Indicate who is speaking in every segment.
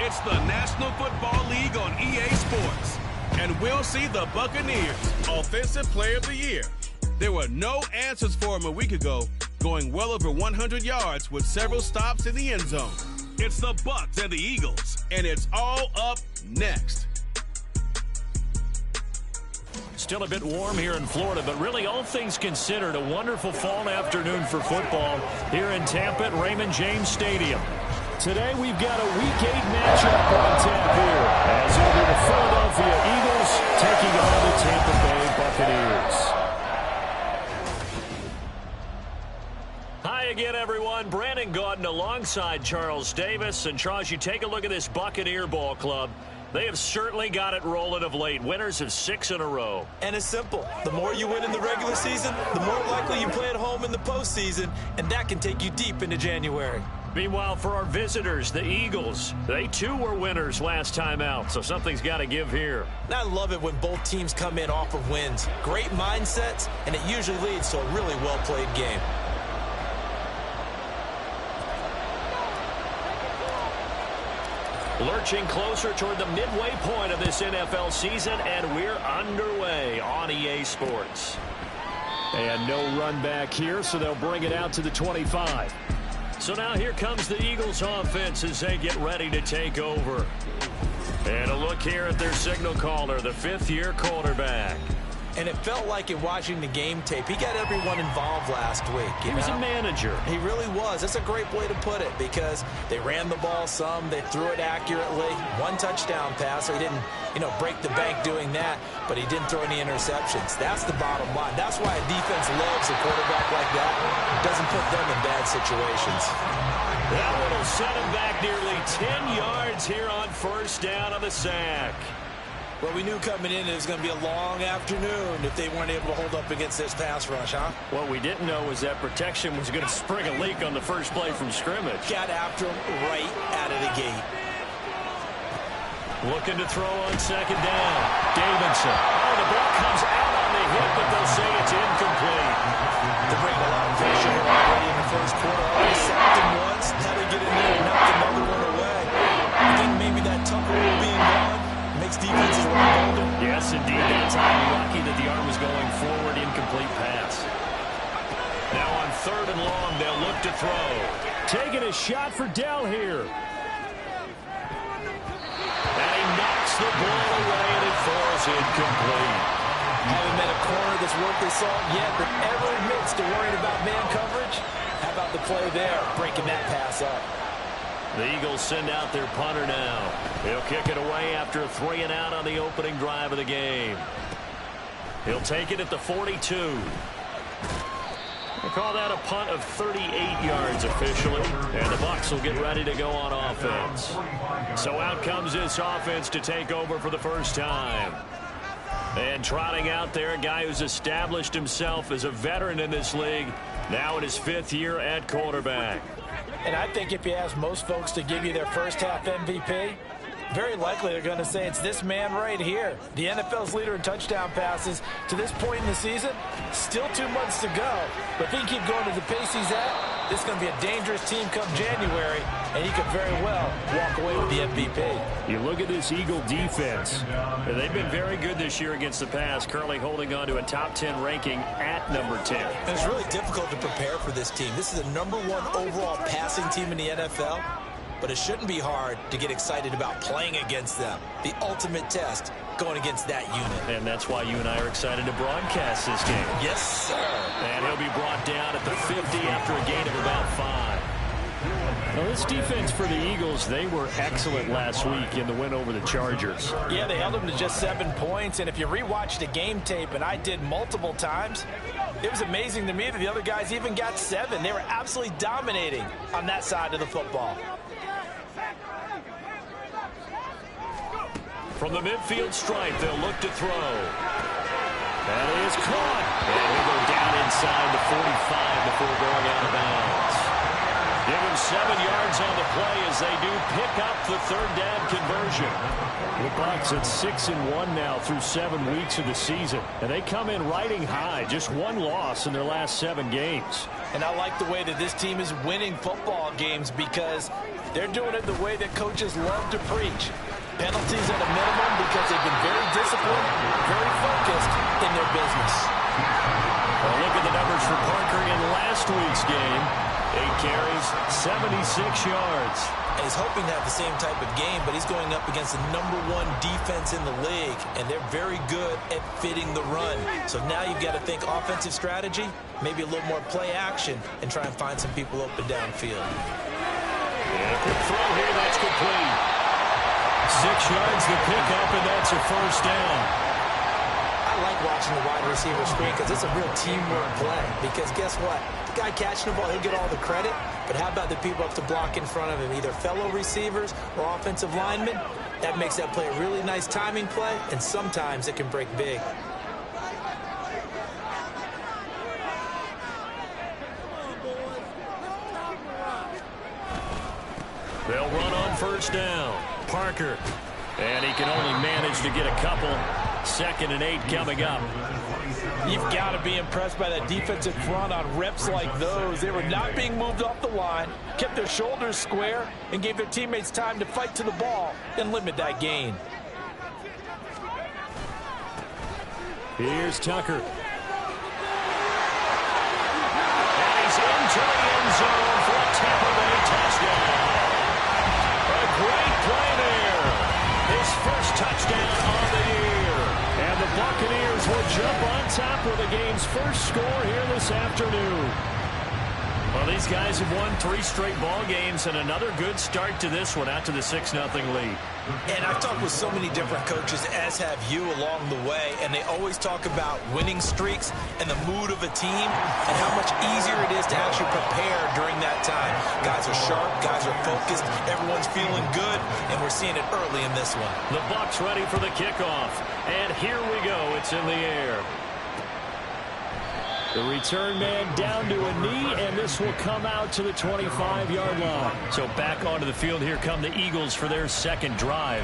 Speaker 1: It's the National Football League on EA Sports. And we'll see the Buccaneers Offensive Player of the Year. There were no answers for him a week ago, going well over 100 yards with several stops in the end zone. It's the Bucs and the Eagles, and it's all up next.
Speaker 2: Still a bit warm here in Florida, but really all things considered, a wonderful fall afternoon for football here in Tampa at Raymond James Stadium. Today we've got a Week 8 matchup on tap here as it'll be the Philadelphia Eagles taking on the Tampa Bay Buccaneers. Hi again, everyone. Brandon Gaudin alongside Charles Davis. And Charles, you take a look at this Buccaneer ball club. They have certainly got it rolling of late. Winners of 6 in a row.
Speaker 3: And it's simple. The more you win in the regular season, the more likely you play at home in the postseason, and that can take you deep into January.
Speaker 2: Meanwhile, for our visitors, the Eagles, they too were winners last time out, so something's got to give here.
Speaker 3: And I love it when both teams come in off of wins. Great mindsets, and it usually leads to a really well-played game.
Speaker 2: Lurching closer toward the midway point of this NFL season, and we're underway on EA Sports. And no run back here, so they'll bring it out to the 25. So now here comes the Eagles offense as they get ready to take over. And a look here at their signal caller, the fifth-year quarterback.
Speaker 3: And it felt like in watching the game tape, he got everyone involved last week.
Speaker 2: He was a manager.
Speaker 3: He really was. That's a great way to put it because they ran the ball some, they threw it accurately. 1 touchdown pass, so he didn't, break the bank doing that, but he didn't throw any interceptions. That's the bottom line. That's why a defense loves a quarterback like that. It doesn't put them in bad situations.
Speaker 2: That one will set him back nearly 10 yards here on first down on the sack.
Speaker 3: Well, we knew coming in it was going to be a long afternoon if they weren't able to hold up against this pass rush, huh?
Speaker 2: What we didn't know was that protection was going to spring a leak on the first play from scrimmage.
Speaker 3: Got after him right out of the gate.
Speaker 2: Looking to throw on second down. Davidson. Oh, the ball comes out on the hit, but they'll say it's incomplete.
Speaker 3: They're bringing a lot of pressure already in the first quarter. Already sacked him once. Had to get in there and knock another one away. I think maybe that Tucker rule being gone makes defenses a lot older.
Speaker 2: Yes, indeed. That time, lucky that the arm was going forward. Incomplete pass. Now on 3rd and long, they'll look to throw. Taking a shot for Dell here. And he knocks the ball away, and it falls incomplete.
Speaker 3: Haven't met a corner that's worth his salt yet, but ever admits to worrying about man coverage. How about the play there, breaking that pass up?
Speaker 2: The Eagles send out their punter now. He'll kick it away after a 3 and out on the opening drive of the game. He'll take it at the 42. We'll call that a punt of 38 yards officially. And the Bucs will get ready to go on offense. So out comes this offense to take over for the first time. And trotting out there, a guy who's established himself as a veteran in this league, now in his 5th year at quarterback.
Speaker 3: And I think if you ask most folks to give you their first half MVP, very likely they're going to say it's this man right here. The NFL's leader in touchdown passes to this point in the season. Still 2 months to go. But if he can keep going at the pace he's at, this is going to be a dangerous team come January, and he could very well walk away with the MVP.
Speaker 2: You look at this Eagle defense. They've been very good this year against the pass, currently holding on to a top 10 ranking at number 10.
Speaker 3: And it's really difficult to prepare for this team. This is the #1 overall passing team in the NFL. But it shouldn't be hard to get excited about playing against them. The ultimate test going against that unit.
Speaker 2: And that's why you and I are excited to broadcast this game.
Speaker 3: Yes, sir.
Speaker 2: And he'll be brought down at the 50 after a gain of about 5. Now, this defense for the Eagles, they were excellent last week in the win over the Chargers.
Speaker 3: Yeah, they held them to just 7 points. And if you rewatch the game tape, and I did multiple times, it was amazing to me that the other guys even got 7. They were absolutely dominating on that side of the football.
Speaker 2: From the midfield stripe, they'll look to throw. That is caught. And he'll go down inside the 45 before going out of bounds. Give him 7 yards on the play as they do pick up the 3rd down conversion. The Bucs at 6-1 now through 7 weeks of the season. And they come in riding high. Just 1 loss in their last 7 games.
Speaker 3: And I like the way that this team is winning football games because They're doing it the way that coaches love to preach. Penalties at a minimum because they've been very disciplined, very focused in their business.
Speaker 2: Well, look at the numbers for Parker in last week's game. 8 carries, 76 yards.
Speaker 3: And he's hoping to have the same type of game, but he's going up against the #1 defense in the league, and they're very good at fitting the run. So now you've got to think offensive strategy, maybe a little more play action, and try and find some people open downfield.
Speaker 2: And a quick throw here, that's complete. 6 yards to pick up, and that's a first down.
Speaker 3: I like watching the wide receiver screen because it's a real teamwork play. Because guess what? The guy catching the ball, he'll get all the credit. But how about the people up to block in front of him, either fellow receivers or offensive linemen? That makes that play a really nice timing play, and sometimes it can break big.
Speaker 2: They'll run on first down. Parker. And he can only manage to get a couple. 2nd and 8 coming up.
Speaker 3: You've got to be impressed by that defensive front on reps like those. They were not being moved off the line, kept their shoulders square, and gave their teammates time to fight to the ball and limit that gain.
Speaker 2: Here's Tucker. And he's into the end zone for a Tampa Bay touchdown. A great play there. His first touchdown on the year. And the Buccaneers will jump on top with the game's first score here this afternoon. Well, these guys have won 3 straight ball games and another good start to this one out to the 6-0 lead.
Speaker 3: And I've talked with so many different coaches, as have you, along the way, and they always talk about winning streaks and the mood of a team and how much easier it is to actually prepare during that time. Guys are sharp, guys are focused, everyone's feeling good, and we're seeing it early in this one.
Speaker 2: The Bucs ready for the kickoff, and here we go. It's in the air. The return man down to a knee, and this will come out to the 25-yard line. So back onto the field, here come the Eagles for their second drive.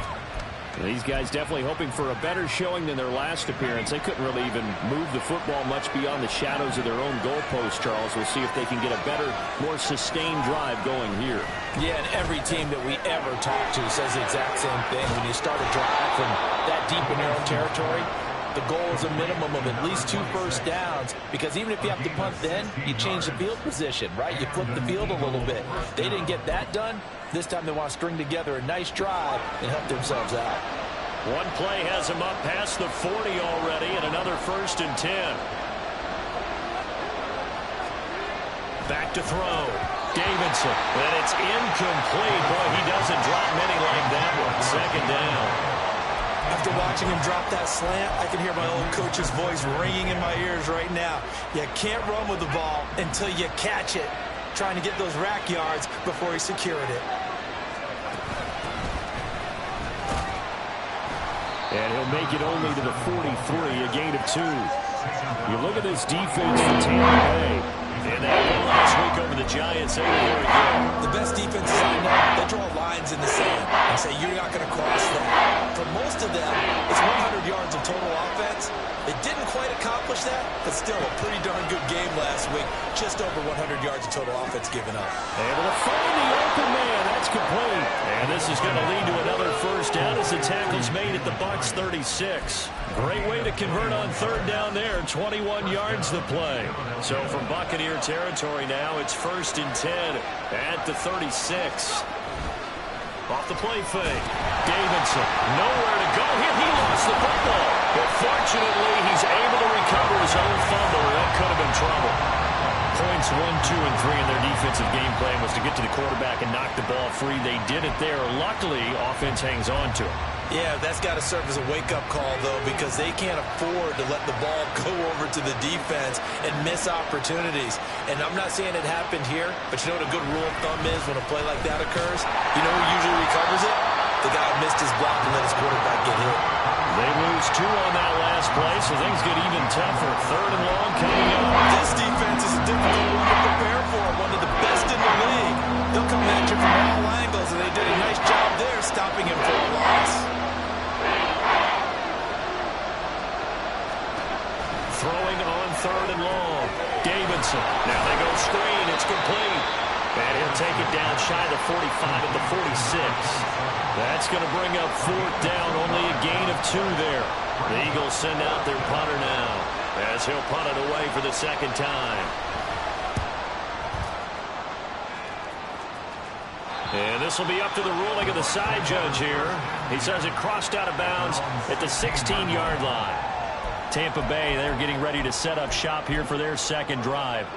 Speaker 2: These guys definitely hoping for a better showing than their last appearance. They couldn't really even move the football much beyond the shadows of their own goalpost, Charles. We'll see if they can get a better, more sustained drive going here.
Speaker 3: Yeah, and every team that we ever talk to says the exact same thing. When you start a drive from that deep in your own territory, the goal is a minimum of at least 2 first downs, because even if you have to punt then, you change the field position, right? You flip the field a little bit. They didn't get that done. This time they want to string together a nice drive and help themselves out.
Speaker 2: One play has them up past the 40 already, and another 1st and 10. Back to throw. Davidson. And it's incomplete. Boy, he doesn't drop many like that one. 2nd down.
Speaker 3: After watching him drop that slant, I can hear my old coach's voice ringing in my ears right now. You can't run with the ball until you catch it. Trying to get those rack yards before he secured it.
Speaker 2: And he'll make it only to the 43, a gain of 2. You look at this defense for Tampa Bay. And that win last week over the Giants, they were very good.
Speaker 3: The best defenses I know, they draw lines in the sand and say you're not going to cross that. For most of them, it's 100 yards of total offense. They didn't quite accomplish that, but still a pretty darn good game last week. Just over 100 yards of total offense given up.
Speaker 2: Able to find the open man. That's complete. And this is going to lead to another first down as the tackle's made at the Bucs 36. Great way to convert on 3rd down there. 21 yards to play. So from Buccaneer territory now, it's 1st and 10 at the 36. Off the play fake. Davidson, nowhere to go here. He lost the football. But fortunately, he's able to recover his own fumble. That could have been trouble. Points 1, 2, and 3 in their defensive game plan was to get to the quarterback and knock the ball free. They did it there. Luckily, offense hangs on to it.
Speaker 3: Yeah, that's got to serve as a wake-up call, though, because they can't afford to let the ball go over to the defense and miss opportunities. And I'm not saying it happened here, but you know what a good rule of thumb is when a play like that occurs? You know who usually recovers it? The guy who missed his block and let his quarterback get hit.
Speaker 2: They lose 2 on that last play, so things get even tougher. 3rd and long coming up.
Speaker 3: This defense is a difficult one to prepare for, one of the best in the league. They'll come at you from all angles, and they did a nice job there stopping him for a loss.
Speaker 2: Throwing on 3rd and long. Davidson. Now they go screen. It's complete. And he'll take it down shy of the 45 at the 46. That's going to bring up 4th down, only a gain of 2 there. The Eagles send out their punter now as he'll punt it away for the 2nd time. And this will be up to the ruling of the side judge here. He says it crossed out of bounds at the 16-yard line. Tampa Bay, they're getting ready to set up shop here for their 2nd drive.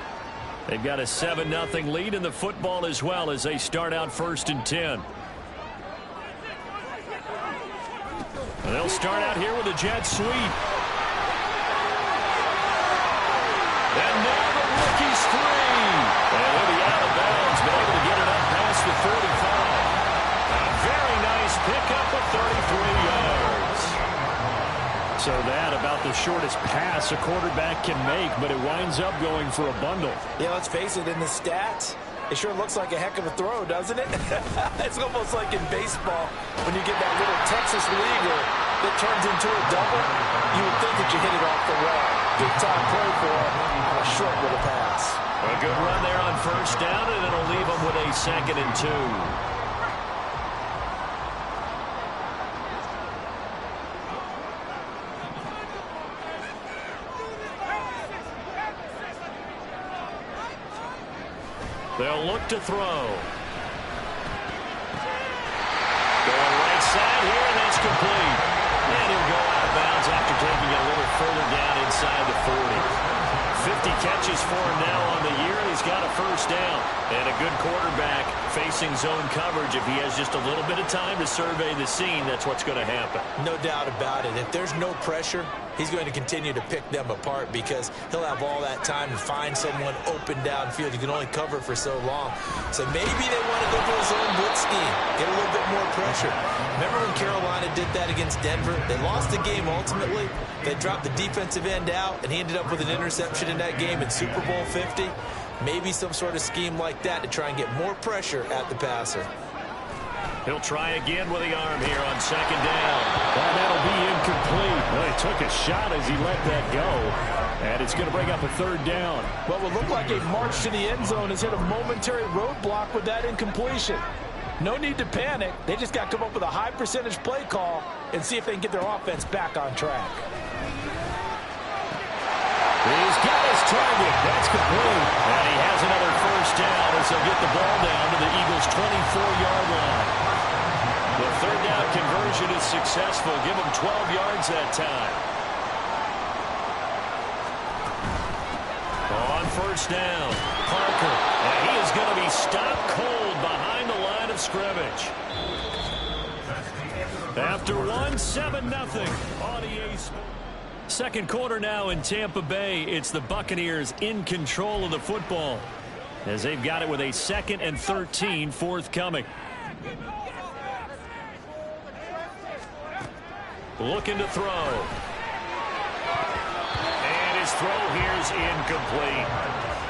Speaker 2: They've got a 7-0 lead in the football as well as they start out 1st and 10. And they'll start out here with a jet sweep. And now the rookie's free. And he'll be out of bounds, but able to get it up past the 45. A very nice pickup of 33 yards. So that about the shortest pass a quarterback can make, but it winds up going for a bundle.
Speaker 3: Yeah, let's face it, in the stats, it sure looks like a heck of a throw, doesn't it? It's almost like in baseball when you get that little Texas leaguer that turns into a double. You would think that you hit it off the wall. Big time play for him on a short little pass.
Speaker 2: A good run there on 1st down, and it'll leave them with a 2nd and 2. They'll look to throw. Going right side here, and that's complete. And he'll go out of bounds after taking it a little further down inside the 40. 50 catches for him now on the year. He's got a 1st down. And a good quarterback facing zone coverage. If he has just a little bit of time to survey the scene, that's what's going to happen.
Speaker 3: No doubt about it. If there's no pressure, he's going to continue to pick them apart because he'll have all that time to find someone open downfield. You can only cover for so long. So maybe they want to go for a zone blitz scheme, get a little bit more pressure. Remember when Carolina did that against Denver? They lost the game ultimately. They dropped the defensive end out, and he ended up with an interception in that game in Super Bowl 50. Maybe some sort of scheme like that to try and get more pressure at the passer.
Speaker 2: He'll try again with the arm here on 2nd down.
Speaker 4: And that'll be incomplete. Well, he took a shot as he let that go. And it's going to bring up a 3rd down.
Speaker 3: What would look like a march to the end zone has hit a momentary roadblock with that incompletion. No need to panic. They just got to come up with a high percentage play call and see if they can get their offense back on track.
Speaker 2: He's got his target. That's complete. And he has another 1st down as they'll get the ball down to the Eagles' 24-yard line. The 3rd down conversion is successful. Give him 12 yards that time. On 1st down, Parker. And he is going to be stopped cold behind the line of scrimmage. After 7-0 on EA Sports. 2nd quarter now in Tampa Bay. It's the Buccaneers in control of the football as they've got it with a 2nd and 13 forthcoming. Looking to throw. And his throw here is incomplete.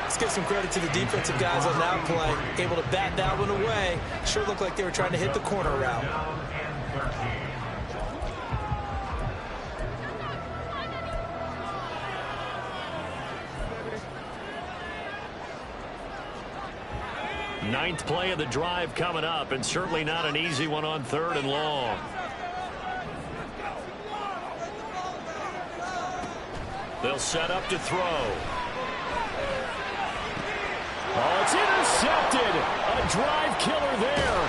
Speaker 3: Let's give some credit to the defensive guys on that play. Able to bat that one away. Sure looked like they were trying to hit the corner route.
Speaker 2: Ninth play of the drive coming up, and certainly not an easy one on 3rd and long. They'll set up to throw.
Speaker 4: Oh, it's intercepted. A drive killer there.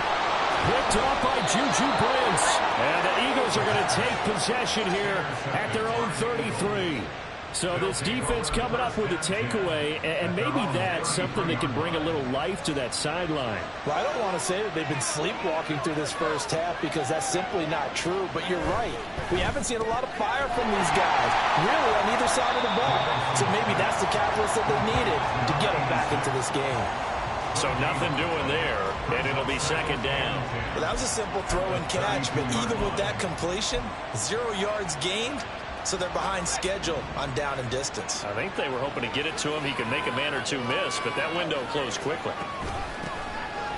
Speaker 4: Picked off by Juju Brents. And the Eagles are going to take possession here at their own 33. So this defense coming up with a takeaway, and maybe that's something that can bring a little life to that sideline.
Speaker 3: Well, I don't want to say that they've been sleepwalking through this 1st half because that's simply not true, but you're right. We haven't seen a lot of fire from these guys, really, on either side of the ball. So maybe that's the catalyst that they needed to get them back into this game.
Speaker 2: So nothing doing there, and it'll be 2nd down.
Speaker 3: Well, that was a simple throw and catch, but even with that completion, 0 yards gained. So they're behind schedule on down and distance.
Speaker 2: I think they were hoping to get it to him. He could make a man or two miss, but that window closed quickly.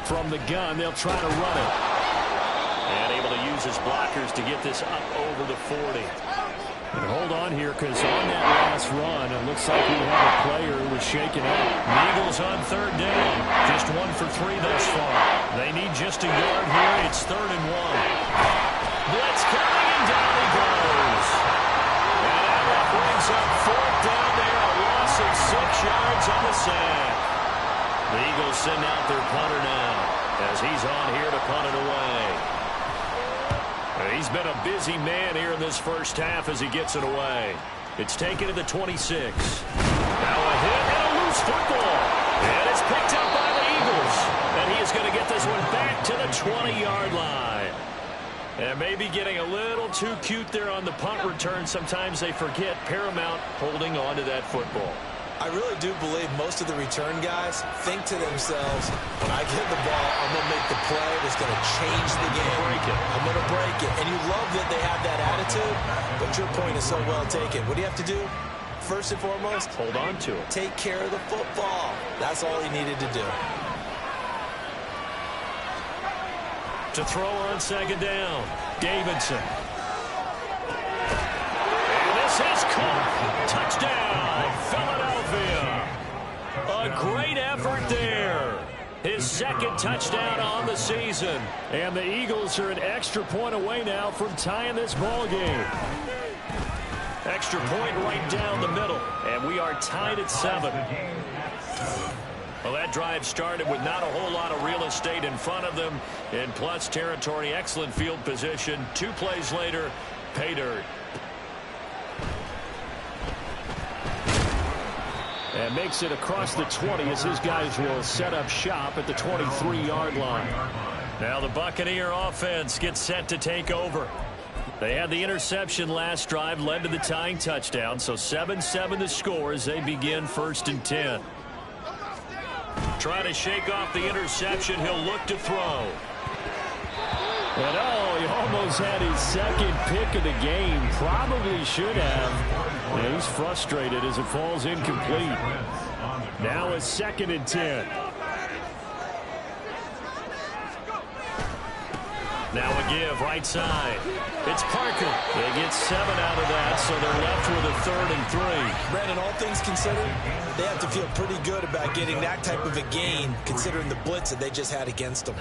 Speaker 4: From the gun, they'll try to run it.
Speaker 2: And able to use his blockers to get this up over the 40.
Speaker 4: And hold on here, because on that last run, it looks like we have a player who was shaken up.
Speaker 2: The Eagles on third down. Just 1 for 3 thus far. They need just a yard here. It's 3rd and 1. Blitz coming, and down he goes. And that brings up 4th down there. A loss of 6 yards on the sack. The Eagles send out their punter now, as he's on here to punt it away. He's been a busy man here in this first half as he gets it away. It's taken to the 26. Now a hit and a loose football. And it's picked up by the Eagles. And he is going to get this one back to the 20-yard line. And maybe getting a little too cute there on the punt return. Sometimes they forget Paramount holding on to that football.
Speaker 3: I really do believe most of the return guys think to themselves, when I get the ball, I'm going to make the play that's going to change the game. I'm going to break it. And you love that they have that attitude, but your point is so well taken. What do you have to do? First and foremost,
Speaker 2: hold on to it.
Speaker 3: Take care of the football. That's all he needed to do.
Speaker 2: To throw on 2nd down, Davidson. And this is caught. Touchdown, Philadelphia. A great effort there. His 2nd touchdown on the season.
Speaker 4: And the Eagles are an extra point away now from tying this ball game.
Speaker 2: Extra point right down the middle. And we are tied at 7. Well, that drive started with not a whole lot of real estate in front of them in plus territory. Excellent field position. 2 plays later, pay dirt.
Speaker 4: And makes it across the 20 as his guys will set up shop at the 23-yard line.
Speaker 2: Now the Buccaneer offense gets set to take over. They had the interception last drive, led to the tying touchdown. So 7-7 the score as they begin 1st and 10. Trying to shake off the interception. He'll look to throw.
Speaker 4: And he almost had his 2nd pick of the game. Probably should have. And he's frustrated as it falls incomplete. Now a 2nd and 10.
Speaker 2: Now a give right side. It's Parker. They get 7 out of that, so they're left with a 3rd and 3.
Speaker 3: Brandon, all things considered, they have to feel pretty good about getting that type of a gain, considering the blitz that they just had against them.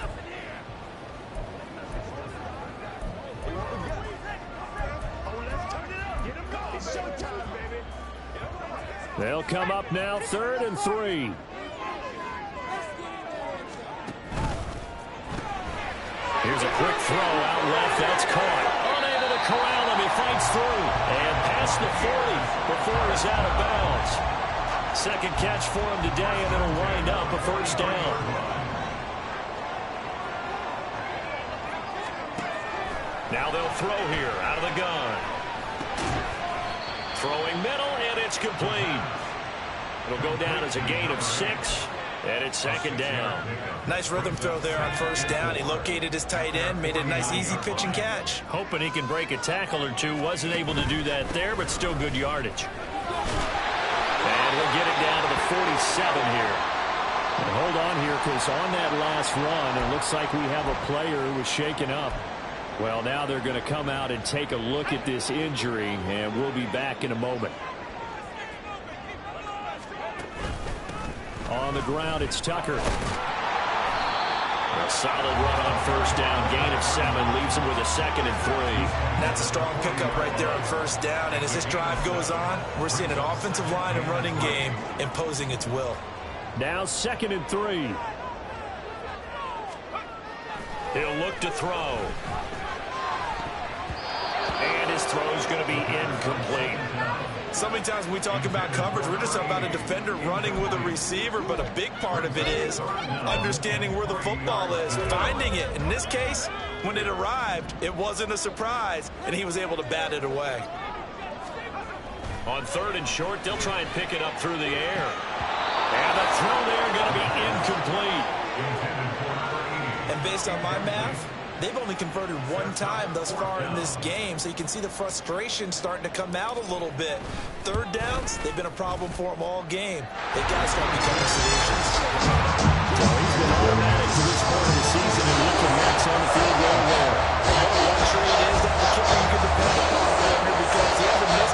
Speaker 4: They'll come up now 3rd and 3.
Speaker 2: Here's a quick throw out left. That's caught. Unable to corral him. He fights through. And past the 40 before he's out of bounds. 2nd catch for him today, and it'll wind up a 1st down. Now they'll throw here out of the gun. Throwing middle, and it's complete. It'll go down as a gain of 6. And it's 2nd down.
Speaker 3: Nice rhythm throw there on 1st down. He located his tight end, made it a nice easy pitch and catch.
Speaker 2: Hoping he can break a tackle or two. Wasn't able to do that there, but still good yardage. And we'll get it down to the 47 here.
Speaker 4: And hold on here, because on that last run, it looks like we have a player who was shaken up. Well, now they're going to come out and take a look at this injury, and we'll be back in a moment. On the ground, it's Tucker.
Speaker 2: A solid run on 1st down. Gain of 7 leaves him with a 2nd and 3.
Speaker 3: That's a strong pickup right there on 1st down. And as this drive goes on, we're seeing an offensive line and running game imposing its will.
Speaker 4: Now 2nd and 3.
Speaker 2: He'll look to throw. And his throw is going to be incomplete.
Speaker 3: So many times when we talk about coverage, we're just about a defender running with a receiver, but a big part of it is understanding where the football is, finding it. In this case, when it arrived, it wasn't a surprise, and he was able to bat it away.
Speaker 2: On 3rd and short, they'll try and pick it up through the air. And the throw there going to be incomplete.
Speaker 3: And based on my math, they've only converted 1 time thus far in this game, so you can see the frustration starting to come out a little bit. 3rd downs, they've been a problem for them all game. They've got to start becoming solutions.
Speaker 4: So he's been automatic to this point of the season, and he connects on the field goal there.
Speaker 3: What a luxury it is to have a kicker you can depend upon, because he hasn't missed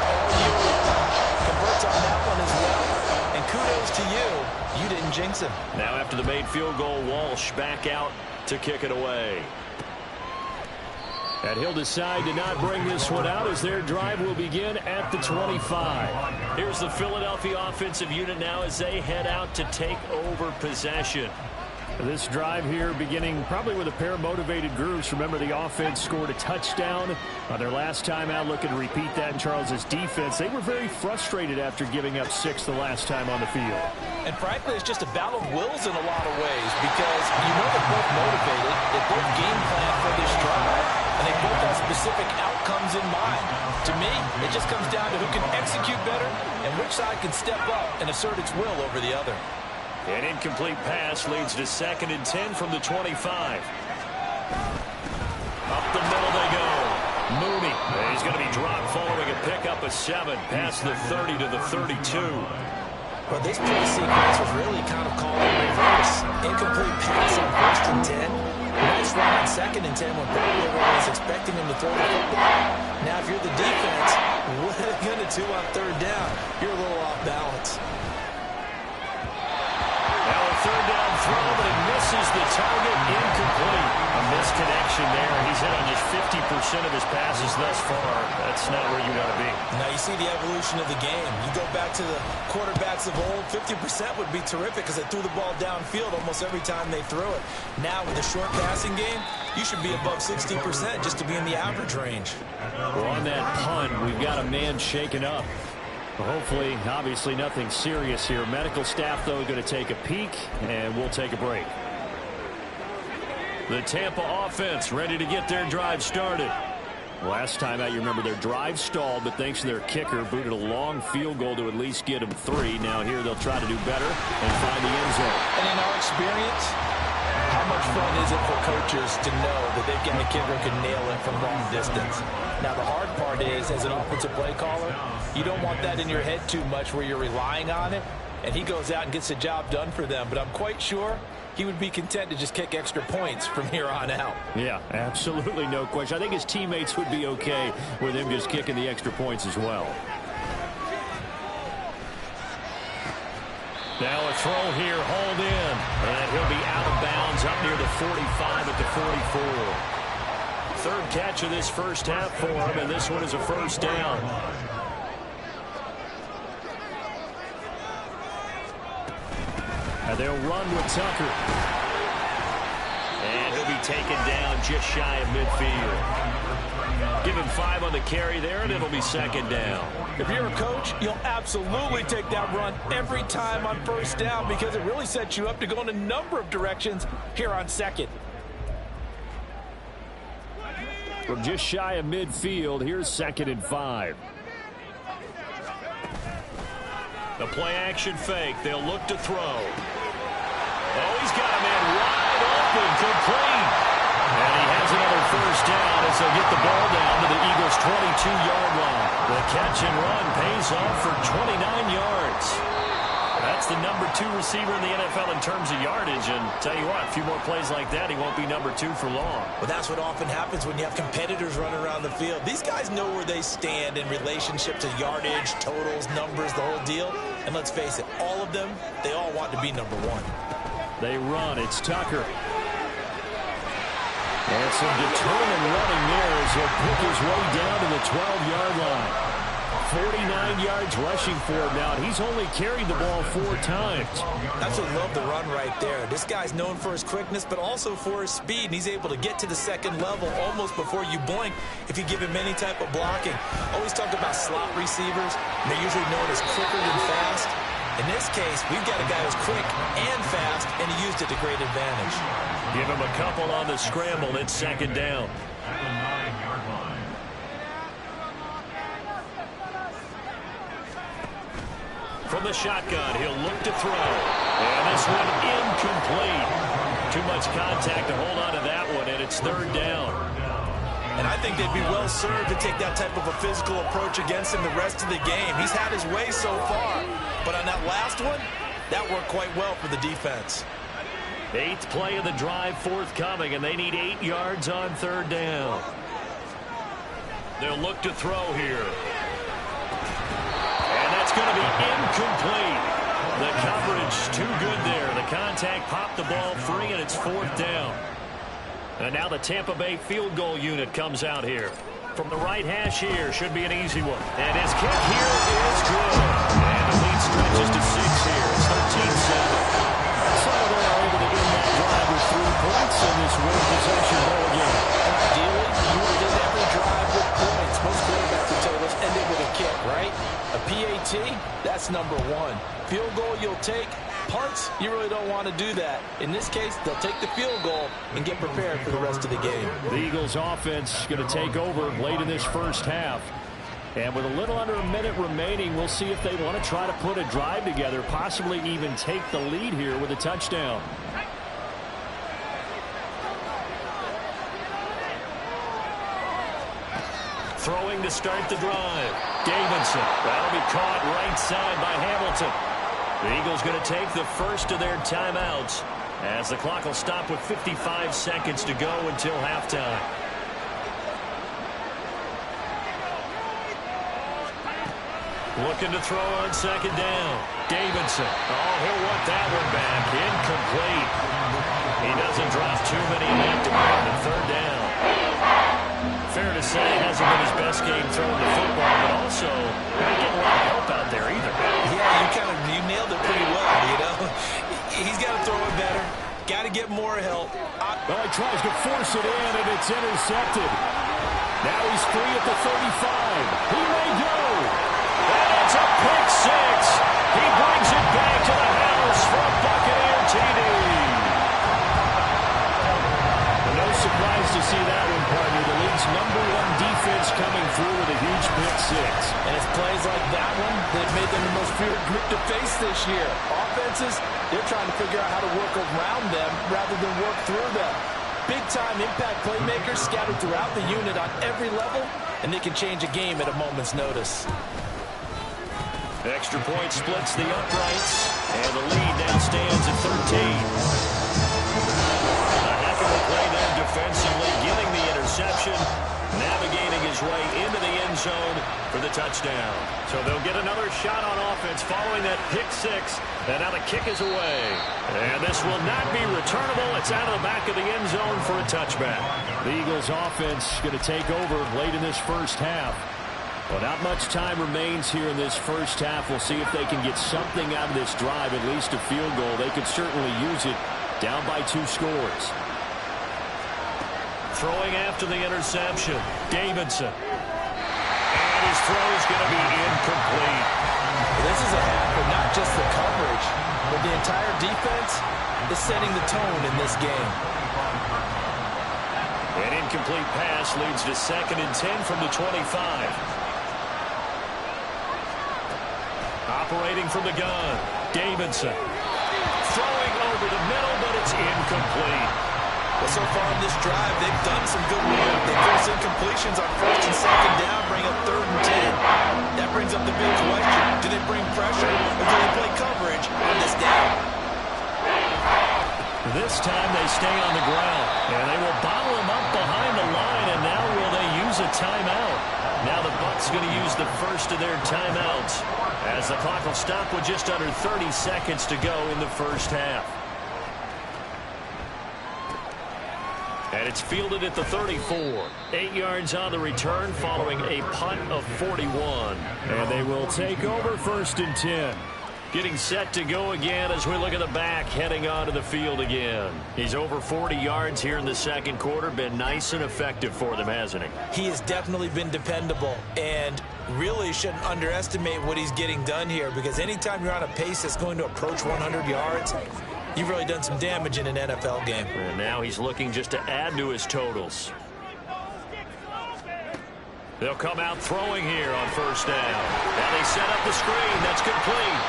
Speaker 3: impressive.
Speaker 2: Now after the made field goal, Walsh back out to kick it away.
Speaker 4: And he'll decide to not bring this one out as their drive will begin at the 25.
Speaker 2: Here's the Philadelphia offensive unit now as they head out to take over possession.
Speaker 4: This drive here beginning probably with a pair of motivated groups. Remember, the offense scored a touchdown on their last time out. Looking to repeat that in Charles' defense. They were very frustrated after giving up 6 the last time on the field.
Speaker 3: And frankly, it's just a battle of wills in a lot of ways because you know they're both motivated. They both game plan for this drive, and they both have specific outcomes in mind. To me, it just comes down to who can execute better and which side can step up and assert its will over the other.
Speaker 2: An incomplete pass leads to 2nd and 10 from the 25. Up the middle they go. Mooney. He's going to be dropped following a pickup of 7. Past the 30 to the 32.
Speaker 3: Well, this play sequence was really kind of called in reverse. Incomplete pass on 1st and 10. Nice run on 2nd and 10 when probably everyone was expecting him to throw the football. Now, if you're the defense, what are they going to do on 3rd down? You're a little off balance.
Speaker 2: Now a 3rd down throw, but it misses the target. Incomplete. A misconnection there. He's hit on just 50% of his passes thus far. That's not where you want to be.
Speaker 3: Now you see the evolution of the game. You go back to the quarterbacks of old, 50% would be terrific because they threw the ball downfield almost every time they threw it. Now with the short passing game, you should be above 60% just to be in the average range.
Speaker 4: Well, on that punt, we've got a man shaken up. Hopefully, obviously nothing serious here. Medical staff, though, going to take a peek, and we'll take a break.
Speaker 2: The Tampa offense ready to get their drive started.
Speaker 4: Last time out, you remember their drive stalled, but thanks to their kicker, booted a long field goal to at least get them 3. Now here they'll try to do better and find the end zone.
Speaker 3: And in our experience, how much fun is it for coaches to know that they've got a kicker who can nail it from long distance? Now, the hard part is, as an offensive play caller, you don't want that in your head too much where you're relying on it, and he goes out and gets the job done for them. But I'm quite sure he would be content to just kick extra points from here on out.
Speaker 4: Yeah, absolutely no question. I think his teammates would be okay with him just kicking the extra points as well.
Speaker 2: Now a throw here, hauled in, and he'll be out of bounds up near the 45 at the 44. 3rd catch of this first half for him, and this one is a 1st down.
Speaker 4: And they'll run with Tucker.
Speaker 2: And he'll be taken down just shy of midfield. Give him 5 on the carry there, and it'll be 2nd down.
Speaker 3: If you're a coach, you'll absolutely take that run every time on 1st down because it really sets you up to go in a number of directions here on 2nd.
Speaker 4: From just shy of midfield, here's 2nd and 5.
Speaker 2: The play-action fake. They'll look to throw. Oh, he's got a man wide open, complete. And he has another 1st down as they'll get the ball down to the Eagles' 22-yard line. The catch and run pays off for 29 yards. That's the number 2 receiver in the NFL in terms of yardage. And tell you what, a few more plays like that, he won't be number 2 for long.
Speaker 3: Well, that's what often happens when you have competitors running around the field. These guys know where they stand in relationship to yardage, totals, numbers, the whole deal. And let's face it, all of them, they all want to be number 1.
Speaker 4: They run. It's Tucker. And some determined running there as he'll pick his way down to the 12-yard line. 49 yards rushing for him now. He's only carried the ball 4 times.
Speaker 3: That's what I love the run right there. This guy's known for his quickness, but also for his speed. And he's able to get to the 2nd level almost before you blink if you give him any type of blocking. Always talk about slot receivers, and they're usually known as quicker than fast. In this case, we've got a guy who's quick and fast, and he used it to great advantage.
Speaker 2: Give him a couple on the scramble. It's 2nd down. From the shotgun, he'll look to throw. And this one incomplete. Too much contact to hold on to that one, and it's 3rd down.
Speaker 3: And I think they'd be well served to take that type of a physical approach against him the rest of the game. He's had his way so far. But on that last one, that worked quite well for the defense.
Speaker 2: 8th play of the drive forthcoming, and they need 8 yards on 3rd down. They'll look to throw here. And that's going to be incomplete. The coverage too good there. The contact popped the ball free, and it's 4th down. And now the Tampa Bay field goal unit comes out here. From the right hash here, should be an easy one. And his kick here is good. And the lead stretches to 6 here. It's 13-7.
Speaker 4: So they are able to end that drive with 3 points in this win possession ball game.
Speaker 3: Ideally, you would have did every drive with points. Most quarterbacks would tell us ended with a kick, right? A PAT, that's number 1. Field goal you'll take. Punts, you really don't want to do that. In this case, they'll take the field goal and get prepared for the rest of the game.
Speaker 4: The Eagles offense going to take over late in this first half. And with a little under a minute remaining, we'll see if they want to try to put a drive together, possibly even take the lead here with a touchdown.
Speaker 2: Throwing to start the drive. Davidson. That'll be caught right side by Hamilton. The Eagles going to take the first of their timeouts as the clock will stop with 55 seconds to go until halftime. Looking to throw on 2nd down. Davidson. Oh, he'll want that one back. Incomplete. He doesn't drop too many in that department. 3rd down. Fair to say, hasn't been his best game throwing the football, but also not getting a lot of help out there either.
Speaker 3: Yeah, you nailed it pretty well, you know. He's got to throw it better. Got to get more help.
Speaker 4: Well, he tries to force it in, and it's intercepted. Now he's free at the 35. He may go.
Speaker 2: And it's a pick 6. He brings it back to the house for a Buccaneer TD.
Speaker 4: No surprise to see that one, partner. The league's #1 defense coming through with a huge pick 6.
Speaker 3: And it's plays like that one that have made them the most feared group to face this year. Offenses, they're trying to figure out how to work around them rather than work through them. Big-time impact playmakers scattered throughout the unit on every level, and they can change a game at a moment's notice.
Speaker 2: Extra point splits the uprights, and the lead now stands at 13. Play there defensively, getting the interception, navigating his way into the end zone for the touchdown. So they'll get another shot on offense following that pick 6, and now the kick is away. And this will not be returnable. It's out of the back of the end zone for a touchback.
Speaker 4: The Eagles offense going to take over late in this first half. Well, not much time remains here in this first half. We'll see if they can get something out of this drive, at least a field goal. They could certainly use it down by 2 scores.
Speaker 2: Throwing after the interception, Davidson. And his throw is going to be incomplete.
Speaker 3: This is a half of not just the coverage, but the entire defense is setting the tone in this game.
Speaker 2: An incomplete pass leads to 2nd and 10 from the 25. Operating from the gun, Davidson. Throwing over the middle, but it's incomplete.
Speaker 3: Well, so far in this drive, they've done some good work. They force incompletions on 1st and 2nd down, bring up 3rd and 10. That brings up the big question. Do they bring pressure or do they play coverage on this down?
Speaker 2: This time they stay on the ground, and they will bottle him up behind the line, and now will they use a timeout? Now the Bucs going to use the first of their timeouts as the clock will stop with just under 30 seconds to go in the first half. And it's fielded at the 34. 8 yards on the return following a punt of 41.
Speaker 4: And they will take over 1st and 10.
Speaker 2: Getting set to go again as we look at the back heading onto the field again. He's over 40 yards here in the 2nd quarter. Been nice and effective for them, hasn't he?
Speaker 3: He has definitely been dependable and really shouldn't underestimate what he's getting done here, because anytime you're on a pace that's going to approach 100 yards, you've really done some damage in an NFL game.
Speaker 2: And now he's looking just to add to his totals. They'll come out throwing here on 1st down. And they set up the screen. That's complete.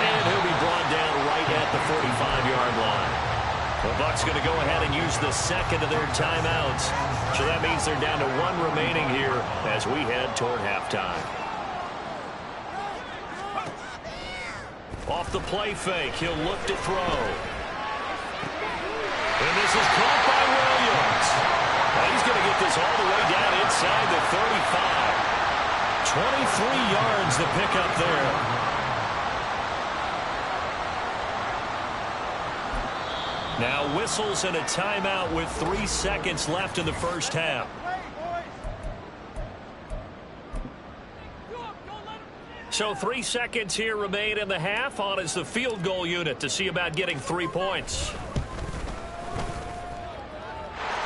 Speaker 2: And he'll be brought down right at the 45-yard line. The Bucs going to go ahead and use the 2nd of their timeouts. So that means they're down to 1 remaining here as we head toward halftime. Off the play fake, he'll look to throw. And this is caught by Williams. And he's going to get this all the way down inside the 35. 23 yards to pick up there. Now whistles and a timeout with 3 seconds left in the first half. So 3 seconds here remain in the half. On is the field goal unit to see about getting 3 points.